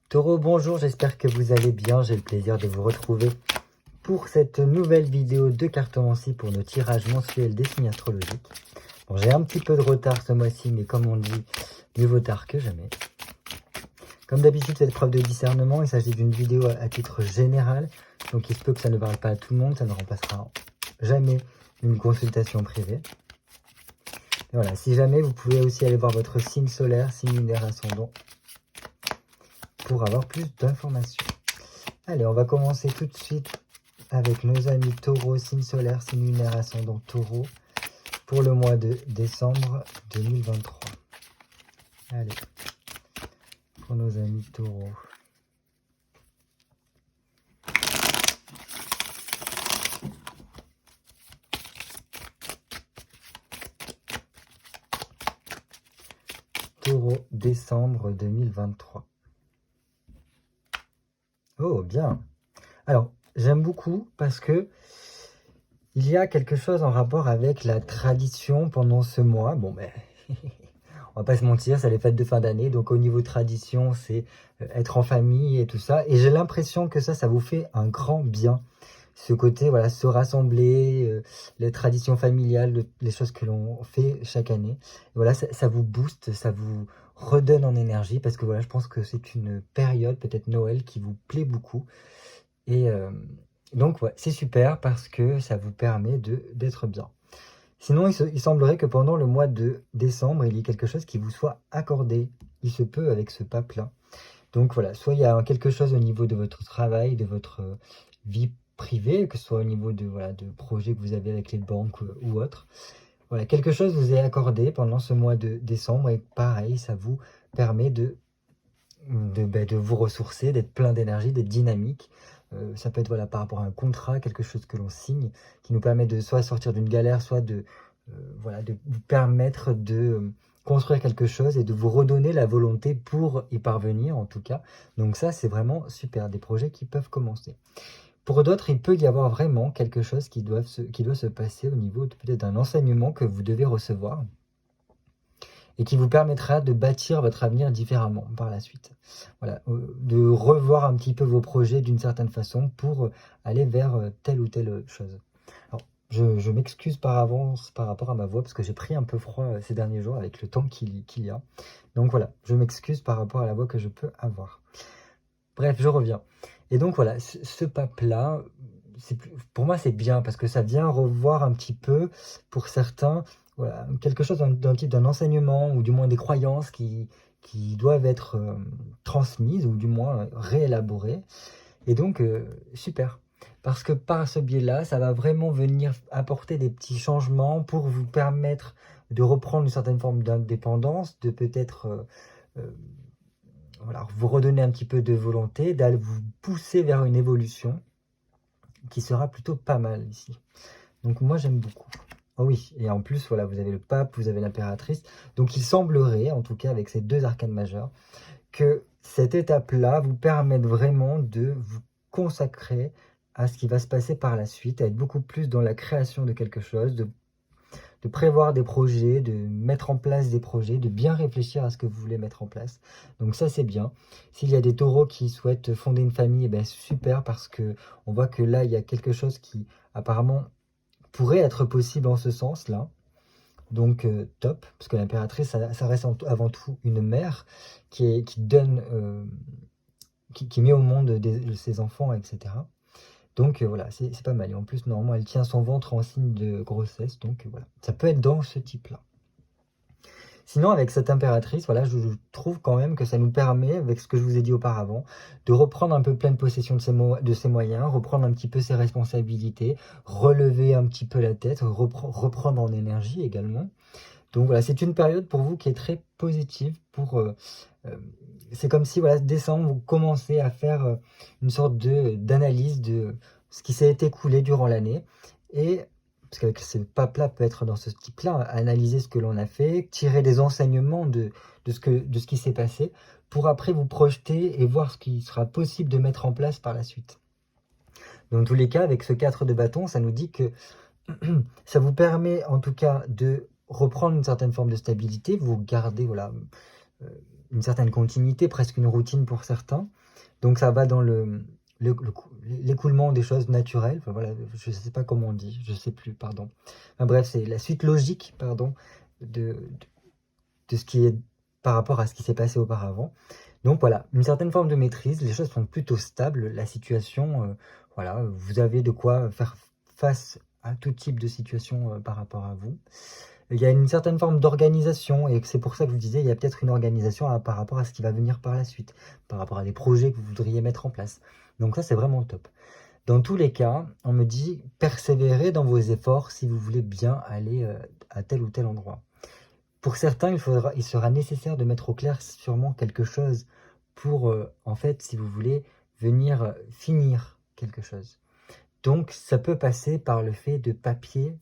Taureau, bonjour, j'espère que vous allez bien. J'ai le plaisir de vous retrouver pour cette nouvelle vidéo de cartomancie pour nos tirages mensuels des signes astrologiques. Bon, j'ai un petit peu de retard ce mois-ci, mais comme on dit, mieux vaut tard que jamais. Comme d'habitude, cette preuve de discernement, il s'agit d'une vidéo à titre général, donc il se peut que ça ne parle pas à tout le monde, ça ne remplacera jamais une consultation privée. Et voilà, si jamais, vous pouvez aussi aller voir votre signe solaire, signe lunaire, ascendant, pour avoir plus d'informations. Allez, on va commencer tout de suite avec nos amis taureaux, signe solaire, signe lunaire, ascendant taureau, pour le mois de décembre 2023. Allez, pour nos amis taureaux. Taureau, décembre 2023. Oh, bien. Alors, j'aime beaucoup parce que il y a quelque chose en rapport avec la tradition pendant ce mois. Bon, ben, on va pas se mentir, c'est les fêtes de fin d'année. Donc, au niveau tradition, c'est être en famille et tout ça. Et j'ai l'impression que ça vous fait un grand bien. Ce côté, voilà, se rassembler, les traditions familiales, les choses que l'on fait chaque année. Et voilà, ça vous booste, ça vous redonne en énergie parce que voilà, je pense que c'est une période, peut-être Noël, qui vous plaît beaucoup. Et donc, ouais, c'est super parce que ça vous permet d'être bien. Sinon, il semblerait que pendant le mois de décembre, il y ait quelque chose qui vous soit accordé. Il se peut avec ce pape-là. Donc voilà, soit il y a quelque chose au niveau de votre travail, de votre vie privée, que ce soit au niveau de, voilà, de projets que vous avez avec les banques ou autres. Voilà, quelque chose vous est accordé pendant ce mois de décembre et pareil, ça vous permet de vous ressourcer, d'être plein d'énergie, d'être dynamique. Ça peut être voilà, par rapport à un contrat, quelque chose que l'on signe, qui nous permet de soit sortir d'une galère, soit de vous permettre de construire quelque chose et de vous redonner la volonté pour y parvenir en tout cas. Donc ça, c'est vraiment super, des projets qui peuvent commencer. Pour d'autres, il peut y avoir vraiment quelque chose qui doit se passer au niveau peut-être d'un enseignement que vous devez recevoir et qui vous permettra de bâtir votre avenir différemment par la suite. Voilà, de revoir un petit peu vos projets d'une certaine façon pour aller vers telle ou telle chose. Alors, je m'excuse par avance par rapport à ma voix parce que j'ai pris un peu froid ces derniers jours avec le temps qu'il y a. Donc voilà, je m'excuse par rapport à la voix que je peux avoir. Bref, je reviens. Et donc voilà, ce pape-là, pour moi c'est bien parce que ça vient revoir un petit peu, pour certains, voilà, quelque chose d'un type d'un enseignement ou du moins des croyances qui doivent être transmises ou du moins réélaborées. Et donc, super. Parce que par ce biais-là, ça va vraiment venir apporter des petits changements pour vous permettre de reprendre une certaine forme d'indépendance, de peut-être voilà, vous redonner un petit peu de volonté, d'aller vous pousser vers une évolution qui sera plutôt pas mal ici. Donc moi j'aime beaucoup. Oh oui, et en plus, voilà, vous avez le pape, vous avez l'impératrice. Donc il semblerait, en tout cas avec ces deux arcanes majeures, que cette étape-là vous permette vraiment de vous consacrer à ce qui va se passer par la suite, à être beaucoup plus dans la création de quelque chose, de prévoir des projets, de mettre en place des projets, de bien réfléchir à ce que vous voulez mettre en place. Donc ça, c'est bien. S'il y a des taureaux qui souhaitent fonder une famille, eh bien, super, parce que on voit que là, il y a quelque chose qui apparemment pourrait être possible en ce sens-là. Donc top, parce que l'impératrice, ça reste avant tout une mère qui donne, qui met au monde ses enfants, etc. Donc voilà, c'est pas mal. Et en plus, normalement, elle tient son ventre en signe de grossesse. Donc voilà, ça peut être dans ce type-là. Sinon, avec cette impératrice, voilà, je trouve quand même que ça nous permet, avec ce que je vous ai dit auparavant, de reprendre un peu pleine possession de ses moyens, reprendre un petit peu ses responsabilités, relever un petit peu la tête, reprendre en énergie également. Donc voilà, c'est une période pour vous qui est très positive. C'est comme si, voilà, décembre, vous commencez à faire une sorte d'analyse de ce qui s'est écoulé durant l'année. Et parce que ce pape-là peut être dans ce type-là, analyser ce que l'on a fait, tirer des enseignements de ce qui s'est passé, pour après vous projeter et voir ce qui sera possible de mettre en place par la suite. Dans tous les cas, avec ce 4 de bâton, ça nous dit que ça vous permet en tout cas de reprendre une certaine forme de stabilité, vous gardez voilà, une certaine continuité, presque une routine pour certains. Donc ça va dans l'écoulement des choses naturelles. Enfin, voilà, je ne sais pas comment on dit, je ne sais plus, pardon. Enfin, bref, c'est la suite logique, pardon, de, de ce qui est par rapport à ce qui s'est passé auparavant. Donc voilà, une certaine forme de maîtrise, les choses sont plutôt stables, la situation, voilà, vous avez de quoi faire face à tout type de situation par rapport à vous. Il y a une certaine forme d'organisation, et c'est pour ça que je vous disais, il y a peut-être une organisation par rapport à ce qui va venir par la suite, par rapport à des projets que vous voudriez mettre en place. Donc ça, c'est vraiment top. Dans tous les cas, on me dit, persévérez dans vos efforts si vous voulez bien aller à tel ou tel endroit. Pour certains, il sera nécessaire de mettre au clair sûrement quelque chose pour, en fait, si vous voulez, venir finir quelque chose. Donc, ça peut passer par le fait de papiers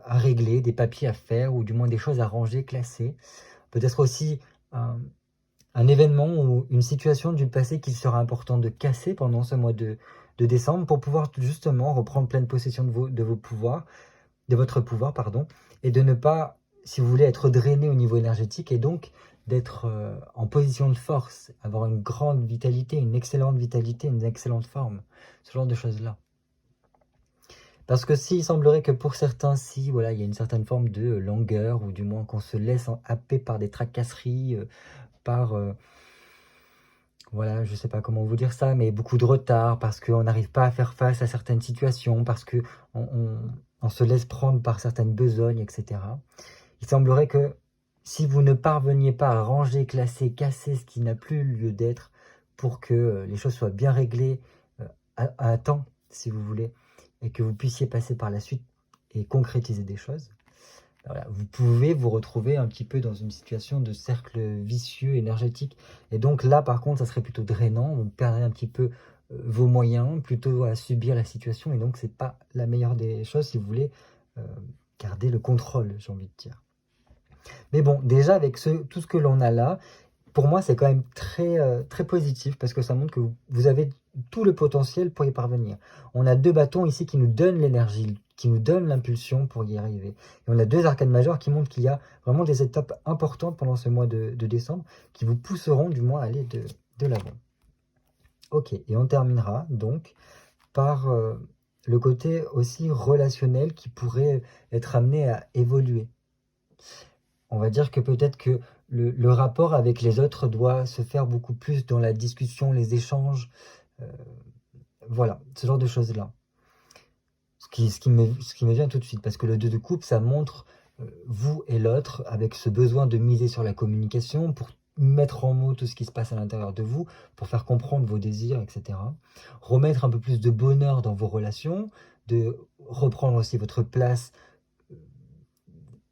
à régler, des papiers à faire, ou du moins des choses à ranger, classer. Peut-être aussi un événement ou une situation du passé qu'il sera important de casser pendant ce mois de décembre pour pouvoir justement reprendre pleine possession de vos pouvoirs, de votre pouvoir, pardon, et de ne pas, si vous voulez, être drainé au niveau énergétique et donc d'être en position de force, avoir une grande vitalité, une excellente forme, ce genre de choses-là. Parce que s'il semblerait que pour certains, si voilà, il y a une certaine forme de langueur, ou du moins qu'on se laisse happer par des tracasseries, par, voilà, je sais pas comment vous dire ça, mais beaucoup de retard, parce qu'on n'arrive pas à faire face à certaines situations, parce que on se laisse prendre par certaines besognes, etc. Il semblerait que si vous ne parveniez pas à ranger, classer, casser ce qui n'a plus lieu d'être, pour que les choses soient bien réglées à temps, si vous voulez, et que vous puissiez passer par la suite et concrétiser des choses, voilà, vous pouvez vous retrouver un petit peu dans une situation de cercle vicieux énergétique. Et donc là, par contre, ça serait plutôt drainant. Vous perdrez un petit peu vos moyens, plutôt à subir la situation. Et donc, c'est pas la meilleure des choses si vous voulez garder le contrôle, j'ai envie de dire. Mais bon, déjà, avec tout ce que l'on a là, pour moi, c'est quand même très positif parce que ça montre que vous avez tout le potentiel pour y parvenir. On a 2 bâtons ici qui nous donnent l'énergie, qui nous donnent l'impulsion pour y arriver. Et on a 2 arcades majeures qui montrent qu'il y a vraiment des étapes importantes pendant ce mois de décembre qui vous pousseront du moins à aller de l'avant. Ok, et on terminera donc par le côté aussi relationnel qui pourrait être amené à évoluer. On va dire que peut-être que le rapport avec les autres doit se faire beaucoup plus dans la discussion, les échanges, voilà, ce genre de choses-là. Ce qui me vient tout de suite, parce que le 2 de coupe, ça montre vous et l'autre, avec ce besoin de miser sur la communication, pour mettre en mots tout ce qui se passe à l'intérieur de vous, pour faire comprendre vos désirs, etc. Remettre un peu plus de bonheur dans vos relations, de reprendre aussi votre place,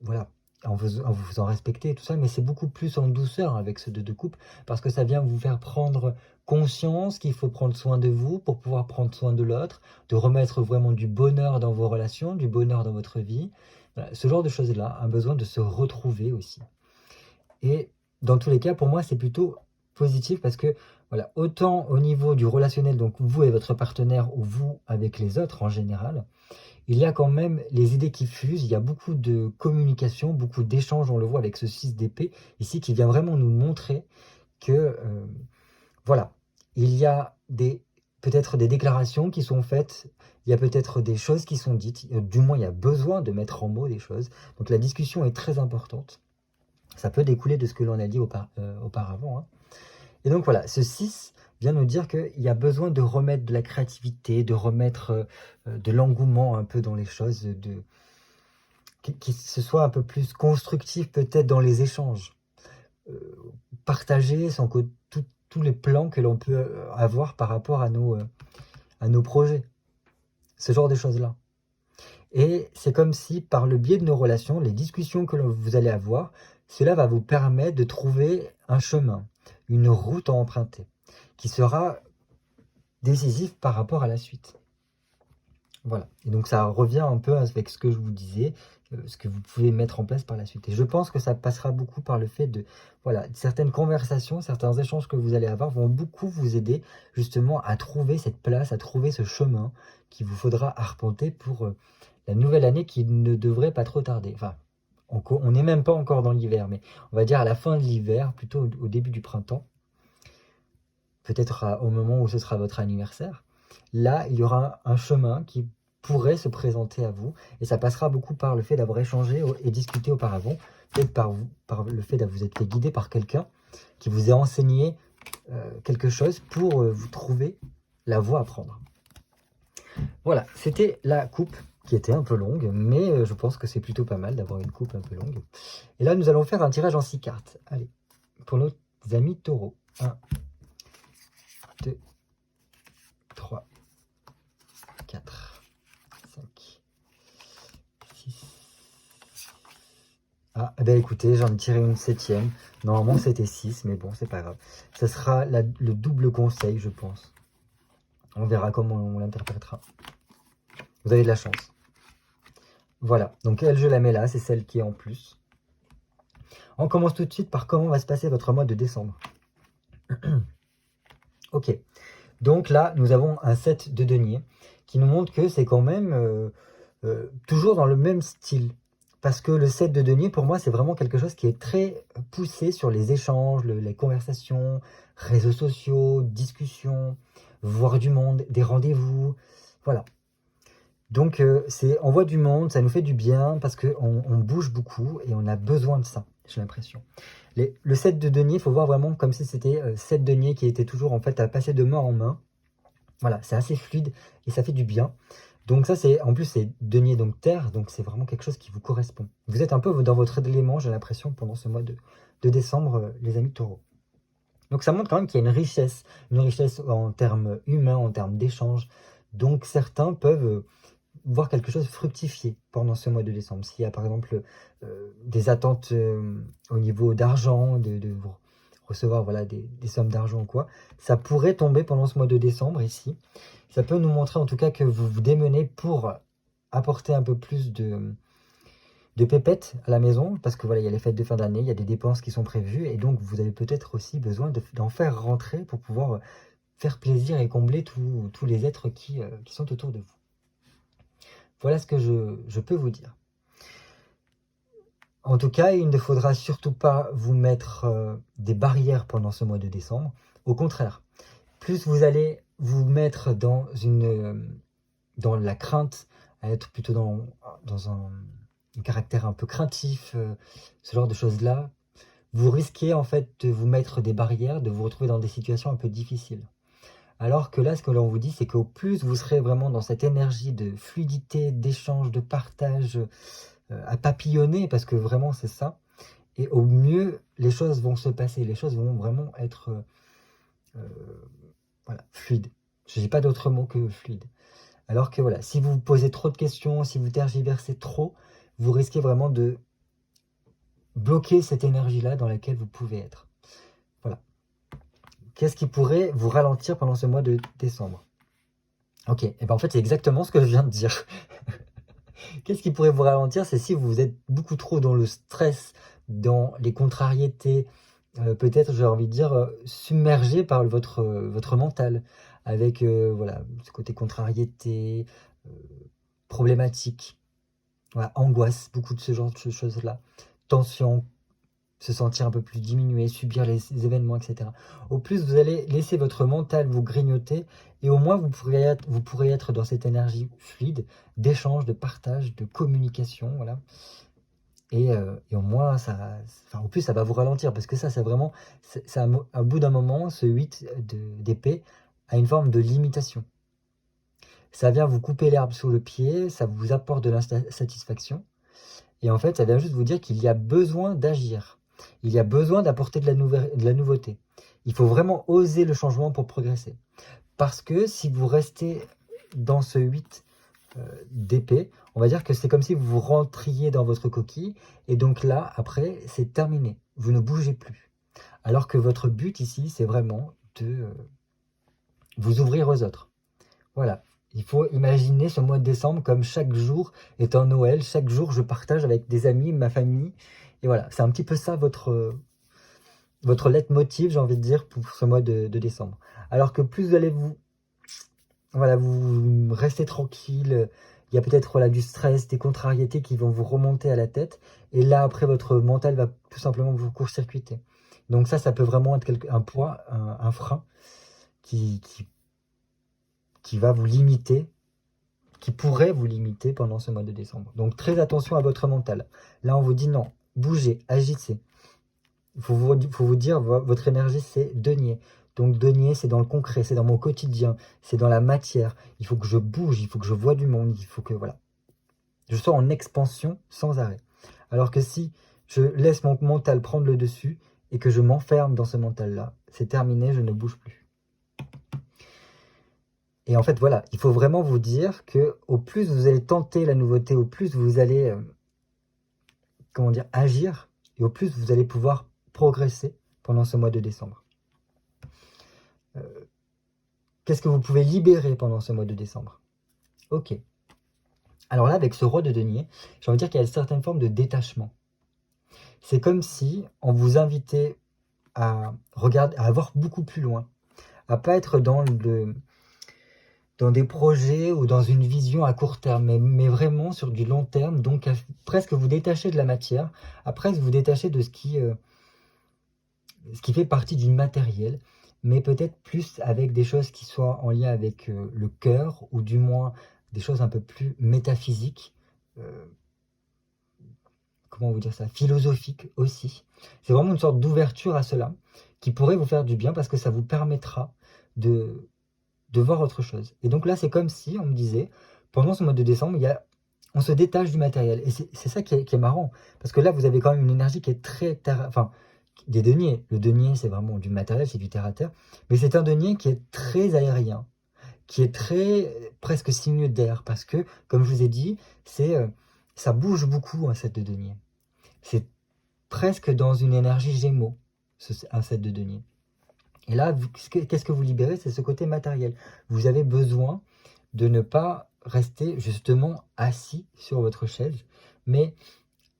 voilà, en vous faisant respecter et tout ça, mais c'est beaucoup plus en douceur avec ce 2 de coupe, parce que ça vient vous faire prendre conscience qu'il faut prendre soin de vous pour pouvoir prendre soin de l'autre, de remettre vraiment du bonheur dans vos relations, du bonheur dans votre vie. Voilà, ce genre de choses-là, un besoin de se retrouver aussi. Et dans tous les cas, pour moi, c'est plutôt positif parce que, voilà, autant au niveau du relationnel, donc vous et votre partenaire, ou vous avec les autres en général, il y a quand même les idées qui fusent, il y a beaucoup de communication, beaucoup d'échanges, on le voit avec ce 6 d'épée ici, qui vient vraiment nous montrer que, voilà, il y a peut-être des déclarations qui sont faites, il y a peut-être des choses qui sont dites, du moins il y a besoin de mettre en mots des choses, donc la discussion est très importante. Ça peut découler de ce que l'on a dit auparavant, hein. Et donc voilà, ce 6 vient nous dire qu'il y a besoin de remettre de la créativité, de remettre de l'engouement un peu dans les choses, que ce soit un peu plus constructif peut-être dans les échanges. Partager tous les plans que l'on peut avoir par rapport à nos projets. Ce genre de choses-là. Et c'est comme si, par le biais de nos relations, les discussions que vous allez avoir, cela va vous permettre de trouver un chemin, une route à emprunter, qui sera décisif par rapport à la suite. Voilà. Et donc ça revient un peu avec ce que je vous disais, ce que vous pouvez mettre en place par la suite. Et je pense que ça passera beaucoup par le fait de, voilà, certaines conversations, certains échanges que vous allez avoir vont beaucoup vous aider justement à trouver cette place, à trouver ce chemin qu'il vous faudra arpenter pour la nouvelle année qui ne devrait pas trop tarder. Enfin, on n'est même pas encore dans l'hiver, mais on va dire à la fin de l'hiver, plutôt au début du printemps, peut-être au moment où ce sera votre anniversaire, là, il y aura un chemin qui pourrait se présenter à vous, et ça passera beaucoup par le fait d'avoir échangé et discuté auparavant, peut-être par le fait d'avoir été guidé par quelqu'un qui vous a enseigné quelque chose pour vous trouver la voie à prendre. Voilà, c'était la coupe qui était un peu longue, mais je pense que c'est plutôt pas mal d'avoir une coupe un peu longue. Et là, nous allons faire un tirage en 6 cartes. Allez, pour nos amis taureaux. 1, 2, 3, 4, 5, 6. Ah, ben écoutez, j'en ai tiré une 7e. Normalement, c'était 6, mais bon, c'est pas grave. Ça sera le double conseil, je pense. On verra comment on l'interprétera. Vous avez de la chance. Voilà, donc elle, je la mets là, c'est celle qui est en plus. On commence tout de suite par comment va se passer votre mois de décembre. Ok, donc là, nous avons un 7 de denier qui nous montre que c'est quand même toujours dans le même style. Parce que le 7 de denier, pour moi, c'est vraiment quelque chose qui est très poussé sur les échanges, les conversations, réseaux sociaux, discussions, voir du monde, des rendez-vous, voilà. Donc, on voit du monde, ça nous fait du bien parce qu'on bouge beaucoup et on a besoin de ça, j'ai l'impression. Le 7 de denier, il faut voir vraiment comme si c'était 7 deniers qui était toujours en fait à passer de main en main. Voilà, c'est assez fluide et ça fait du bien. Donc ça, en plus, c'est denier, donc terre, donc c'est vraiment quelque chose qui vous correspond. Vous êtes un peu dans votre élément, j'ai l'impression, pendant ce mois de décembre, les amis taureaux. Donc ça montre quand même qu'il y a une richesse en termes humains, en termes d'échanges. Donc certains peuvent voir quelque chose fructifier pendant ce mois de décembre. S'il y a par exemple des attentes au niveau d'argent, de recevoir voilà, des sommes d'argent ou quoi, ça pourrait tomber pendant ce mois de décembre ici. Ça peut nous montrer en tout cas que vous vous démenez pour apporter un peu plus de pépettes à la maison, parce que voilà, il y a les fêtes de fin d'année, il y a des dépenses qui sont prévues, et donc vous avez peut-être aussi besoin d'en faire rentrer pour pouvoir faire plaisir et combler tous les êtres qui sont autour de vous. Voilà ce que je peux vous dire. En tout cas, il ne faudra surtout pas vous mettre des barrières pendant ce mois de décembre. Au contraire, plus vous allez vous mettre dans la crainte, à être plutôt dans un caractère un peu craintif, ce genre de choses-là, vous risquez en fait de vous mettre des barrières, de vous retrouver dans des situations un peu difficiles. Alors que là, ce que l'on vous dit, c'est qu'au plus vous serez vraiment dans cette énergie de fluidité, d'échange, de partage, à papillonner, parce que vraiment c'est ça, et au mieux les choses vont se passer, les choses vont vraiment être voilà, fluides. Je n'ai pas d'autre mot que fluide. Alors que voilà, si vous vous posez trop de questions, si vous tergiversez trop, vous risquez vraiment de bloquer cette énergie-là dans laquelle vous pouvez être. Voilà. Qu'est-ce qui pourrait vous ralentir pendant ce mois de décembre? Ok, et ben en fait c'est exactement ce que je viens de dire. Qu'est-ce qui pourrait vous ralentir? C'est si vous êtes beaucoup trop dans le stress, dans les contrariétés, peut-être, j'ai envie de dire, submergé par votre mental, avec voilà, ce côté contrariété, problématique, voilà, angoisse, beaucoup de ce genre de choses-là, tension, se sentir un peu plus diminué, subir les événements, etc. Au plus vous allez laisser votre mental vous grignoter, et au moins vous pourrez être dans cette énergie fluide, d'échange, de partage, de communication, voilà. Et au moins, au plus ça va vous ralentir, parce que ça, c'est vraiment, à bout d'un moment, ce 8 d'épée a une forme de limitation. Ça vient vous couper l'herbe sous le pied, ça vous apporte de l'insatisfaction, et en fait, ça vient juste vous dire qu'il y a besoin d'agir. Il y a besoin d'apporter de la nouveauté. Il faut vraiment oser le changement pour progresser. Parce que si vous restez dans ce 8 d'épée, on va dire que c'est comme si vous rentriez dans votre coquille, et donc là, après, c'est terminé. Vous ne bougez plus. Alors que votre but ici, c'est vraiment de vous ouvrir aux autres. Voilà. Il faut imaginer ce mois de décembre comme chaque jour est un Noël. Chaque jour, je partage avec des amis, ma famille. Et voilà, c'est un petit peu ça votre leitmotiv, j'ai envie de dire, pour ce mois de décembre. Alors que plus vous allez vous restez tranquille, il y a peut-être voilà, du stress, des contrariétés qui vont vous remonter à la tête. Et là, après, votre mental va tout simplement vous court-circuiter. Donc ça peut vraiment être un poids, un frein qui va vous limiter, qui pourrait vous limiter pendant ce mois de décembre. Donc très attention à votre mental. Là, on vous dit non, bougez, agissez. Il faut vous dire, votre énergie, c'est denier. Donc denier, c'est dans le concret, c'est dans mon quotidien, c'est dans la matière. Il faut que je bouge, il faut que je vois du monde, il faut que, voilà. Je sois en expansion sans arrêt. Alors que si je laisse mon mental prendre le dessus et que je m'enferme dans ce mental-là, c'est terminé, je ne bouge plus. Et en fait, voilà, il faut vraiment vous dire que au plus vous allez tenter la nouveauté, au plus vous allez, comment dire, agir, et au plus vous allez pouvoir progresser pendant ce mois de décembre. Qu'est-ce que vous pouvez libérer pendant ce mois de décembre? Ok. Alors là, avec ce roi de denier, j'ai envie de dire qu'il y a une certaine forme de détachement. C'est comme si on vous invitait à regarder, à voir beaucoup plus loin, à pas être dans des projets ou dans une vision à court terme, mais vraiment sur du long terme, donc à presque vous détacher de la matière, à presque vous détacher de ce qui fait partie du matériel, mais peut-être plus avec des choses qui soient en lien avec le cœur, ou du moins des choses un peu plus métaphysiques, comment vous dire ça, philosophiques aussi. C'est vraiment une sorte d'ouverture à cela, qui pourrait vous faire du bien, parce que ça vous permettra de voir autre chose. Et donc là, c'est comme si on me disait, pendant ce mois de décembre, on se détache du matériel. Et c'est ça qui est marrant, parce que là, vous avez quand même une énergie qui est très des deniers. Le denier, c'est vraiment du matériel, c'est du terre-à-terre. Mais c'est un denier qui est très aérien, qui est très presque signe d'air. Parce que, comme je vous ai dit, ça bouge beaucoup, un set de denier. C'est presque dans une énergie gémeaux, un set de denier. Et là, qu'est-ce que vous libérez? C'est ce côté matériel. Vous avez besoin de ne pas rester justement assis sur votre chaise, mais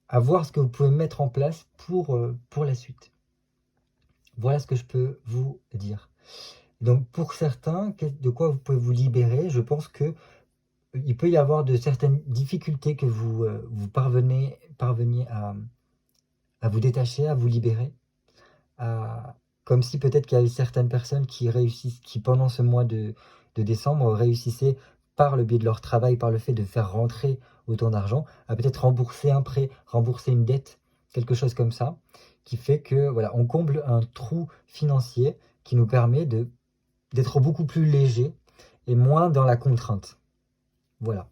à voir ce que vous pouvez mettre en place pour la suite. Voilà ce que je peux vous dire. Donc pour certains, de quoi vous pouvez vous libérer? Je pense que il peut y avoir de certaines difficultés que vous parveniez à vous détacher, à vous libérer. Comme si peut-être qu'il y avait certaines personnes qui pendant ce mois de décembre réussissaient par le biais de leur travail, par le fait de faire rentrer autant d'argent, à peut-être rembourser un prêt, rembourser une dette, quelque chose comme ça, qui fait que voilà, on comble un trou financier qui nous permet d'être beaucoup plus léger et moins dans la contrainte. Voilà.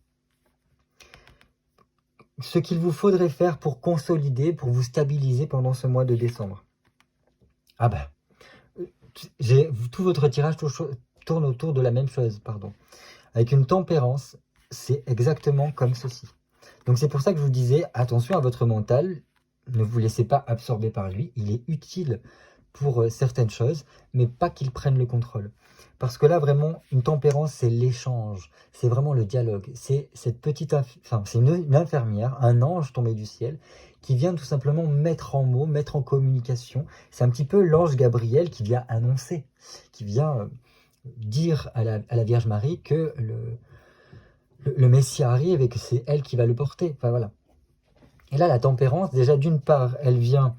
Ce qu'il vous faudrait faire pour consolider, pour vous stabiliser pendant ce mois de décembre. Ah ben, tout votre tirage tourne autour de la même chose, pardon. Avec une tempérance, c'est exactement comme ceci. Donc c'est pour ça que je vous disais, attention à votre mental, ne vous laissez pas absorber par lui, il est utile pour certaines choses, mais pas qu'il prenne le contrôle. Parce que là, vraiment, une tempérance, c'est l'échange, c'est vraiment le dialogue. C'est cette petite, c'est une infirmière, un ange tombé du ciel, qui vient tout simplement mettre en mots, mettre en communication. C'est un petit peu l'ange Gabriel qui vient annoncer, qui vient dire à la Vierge Marie que le Messie arrive et que c'est elle qui va le porter. Enfin voilà. Et là, la tempérance, déjà d'une part, elle vient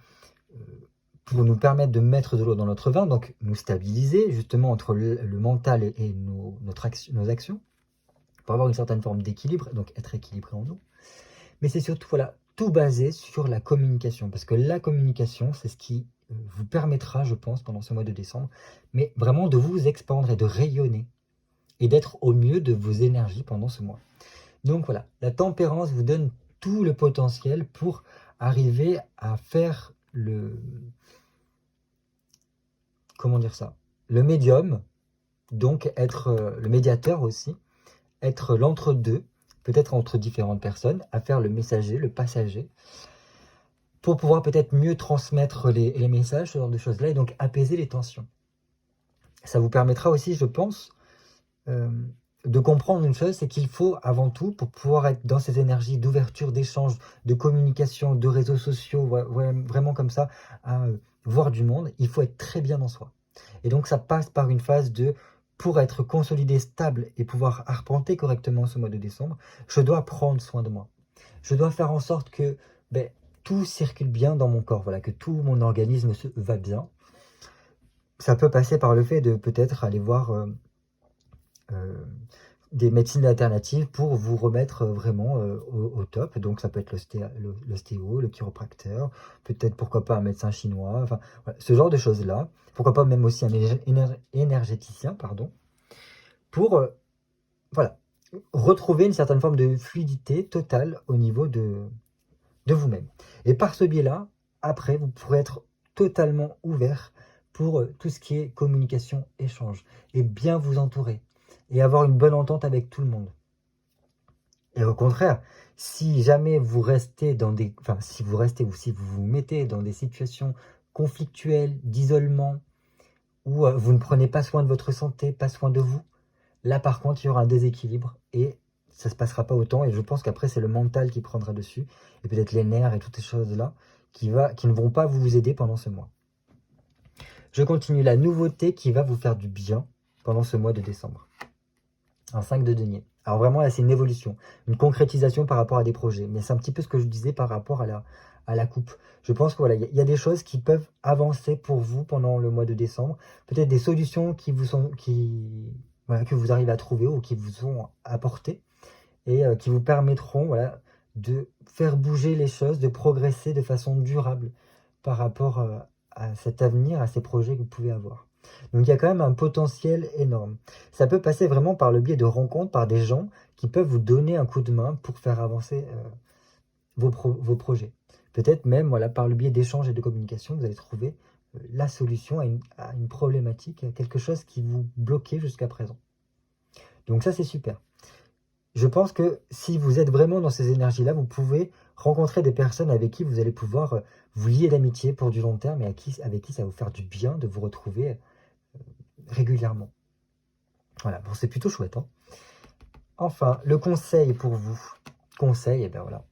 pour nous permettre de mettre de l'eau dans notre vin, donc nous stabiliser justement entre le mental et nos actions, pour avoir une certaine forme d'équilibre, donc être équilibré en nous. Mais c'est surtout, voilà, tout basé sur la communication, parce que la communication, c'est ce qui vous permettra, je pense, pendant ce mois de décembre, mais vraiment de vous expandre et de rayonner, et d'être au mieux de vos énergies pendant ce mois. Donc voilà, la tempérance vous donne tout le potentiel pour arriver à faire comment dire ça, le médium, donc être le médiateur aussi, être l'entre-deux, peut-être entre différentes personnes, à faire le messager, le passager, pour pouvoir peut-être mieux transmettre les messages, ce genre de choses-là, et donc apaiser les tensions. Ça vous permettra aussi, je pense, de comprendre une chose, c'est qu'il faut avant tout, pour pouvoir être dans ces énergies d'ouverture, d'échange, de communication, de réseaux sociaux, vraiment comme ça, à voir du monde, il faut être très bien dans soi. Et donc ça passe par une phase de pour être consolidé, stable et pouvoir arpenter correctement ce mois de décembre, je dois prendre soin de moi. Je dois faire en sorte que tout circule bien dans mon corps, voilà, que tout mon organisme va bien. Ça peut passer par le fait de peut-être aller voir des médecines alternatives pour vous remettre vraiment au top. Donc ça peut être l'ostéo, le chiropracteur, peut-être pourquoi pas un médecin chinois, enfin voilà, ce genre de choses-là. Pourquoi pas même aussi un énergéticien, pardon, pour voilà, retrouver une certaine forme de fluidité totale au niveau de vous-même. Et par ce biais-là, après, vous pourrez être totalement ouvert pour tout ce qui est communication, échange, et bien vous entourer, et avoir une bonne entente avec tout le monde. Et au contraire, si jamais vous restez dans des... Enfin, si vous restez ou si vous vous mettez dans des situations conflictuelles, d'isolement, où vous ne prenez pas soin de votre santé, pas soin de vous, là par contre, il y aura un déséquilibre et ça ne se passera pas autant. Et je pense qu'après, c'est le mental qui prendra dessus, et peut-être les nerfs et toutes ces choses-là, qui ne vont pas vous aider pendant ce mois. Je continue, la nouveauté qui va vous faire du bien pendant ce mois de décembre. Un 5 de denier. Alors vraiment, là, c'est une évolution, une concrétisation par rapport à des projets. Mais c'est un petit peu ce que je disais par rapport à la coupe. Je pense que voilà, il y a des choses qui peuvent avancer pour vous pendant le mois de décembre. Peut-être des solutions que vous arrivez à trouver ou qui vous sont apportées et qui vous permettront voilà, de faire bouger les choses, de progresser de façon durable par rapport à cet avenir, à ces projets que vous pouvez avoir. Donc il y a quand même un potentiel énorme. Ça peut passer vraiment par le biais de rencontres, par des gens qui peuvent vous donner un coup de main pour faire avancer vos projets. Peut-être même voilà, par le biais d'échanges et de communication, vous allez trouver la solution à une problématique, à quelque chose qui vous bloquait jusqu'à présent. Donc ça c'est super. Je pense que si vous êtes vraiment dans ces énergies-là, vous pouvez rencontrer des personnes avec qui vous allez pouvoir vous lier d'amitié pour du long terme et avec qui ça va vous faire du bien de vous retrouver régulièrement. Voilà, bon, c'est plutôt chouette. Hein. Enfin, le conseil pour vous. Conseil, et ben voilà.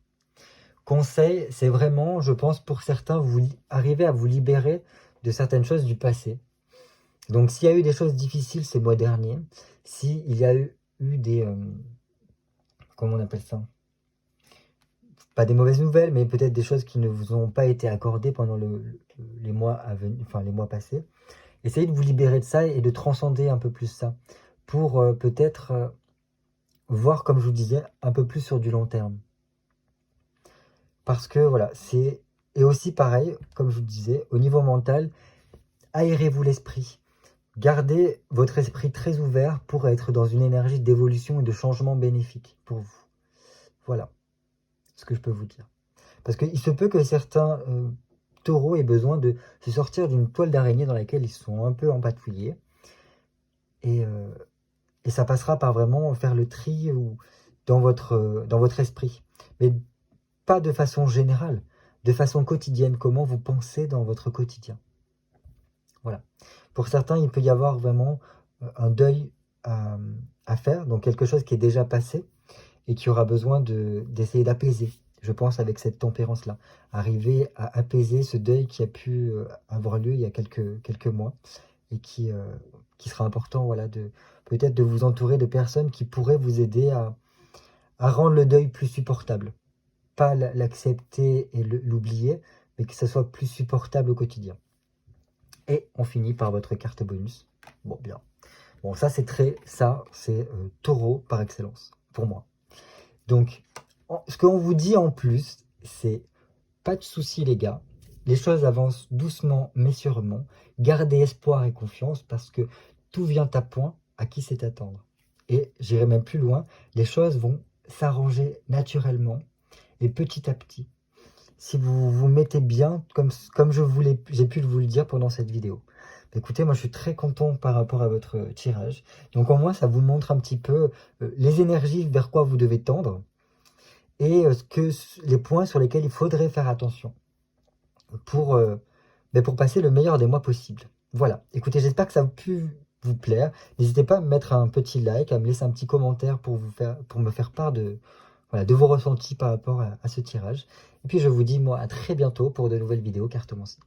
Conseil, c'est vraiment, je pense, pour certains, vous arrivez à vous libérer de certaines choses du passé. Donc, s'il y a eu des choses difficiles ces mois derniers, s'il y a eu des... comment on appelle ça? Pas des mauvaises nouvelles, mais peut-être des choses qui ne vous ont pas été accordées pendant les mois à venir, enfin les mois passés. Essayez de vous libérer de ça et de transcender un peu plus ça pour peut-être voir, comme je vous disais, un peu plus sur du long terme. Parce que voilà, c'est... Et aussi pareil, comme je vous disais, au niveau mental, aérez-vous l'esprit. Gardez votre esprit très ouvert pour être dans une énergie d'évolution et de changement bénéfique pour vous. Voilà ce que je peux vous dire. Parce qu'il se peut que certains taureaux aient besoin de se sortir d'une toile d'araignée dans laquelle ils sont un peu empatouillés. Et ça passera par vraiment faire le tri dans votre esprit. Mais pas de façon générale, de façon quotidienne. Comment vous pensez dans votre quotidien. Voilà. Pour certains, il peut y avoir vraiment un deuil à faire, donc quelque chose qui est déjà passé et qui aura besoin d'essayer d'apaiser. Je pense avec cette tempérance-là, arriver à apaiser ce deuil qui a pu avoir lieu il y a quelques mois et qui sera important voilà, peut-être de vous entourer de personnes qui pourraient vous aider à rendre le deuil plus supportable. Pas l'accepter et l'oublier, mais que ça soit plus supportable au quotidien. Et on finit par votre carte bonus. Bon, bien. Bon, ça c'est taureau par excellence, pour moi. Donc, ce qu'on vous dit en plus, c'est pas de soucis les gars. Les choses avancent doucement mais sûrement. Gardez espoir et confiance parce que tout vient à point à qui sait attendre. Et j'irai même plus loin, les choses vont s'arranger naturellement et petit à petit. Si vous vous mettez bien, comme j'ai pu vous le dire pendant cette vidéo. Écoutez, moi je suis très content par rapport à votre tirage. Donc au moins ça vous montre un petit peu les énergies vers quoi vous devez tendre et les points sur lesquels il faudrait faire attention pour passer le meilleur des mois possible. Voilà, écoutez, j'espère que ça a pu vous plaire. N'hésitez pas à me mettre un petit like, à me laisser un petit commentaire pour me faire part de vos ressentis par rapport à ce tirage. Et puis je vous dis moi à très bientôt pour de nouvelles vidéos cartomancie.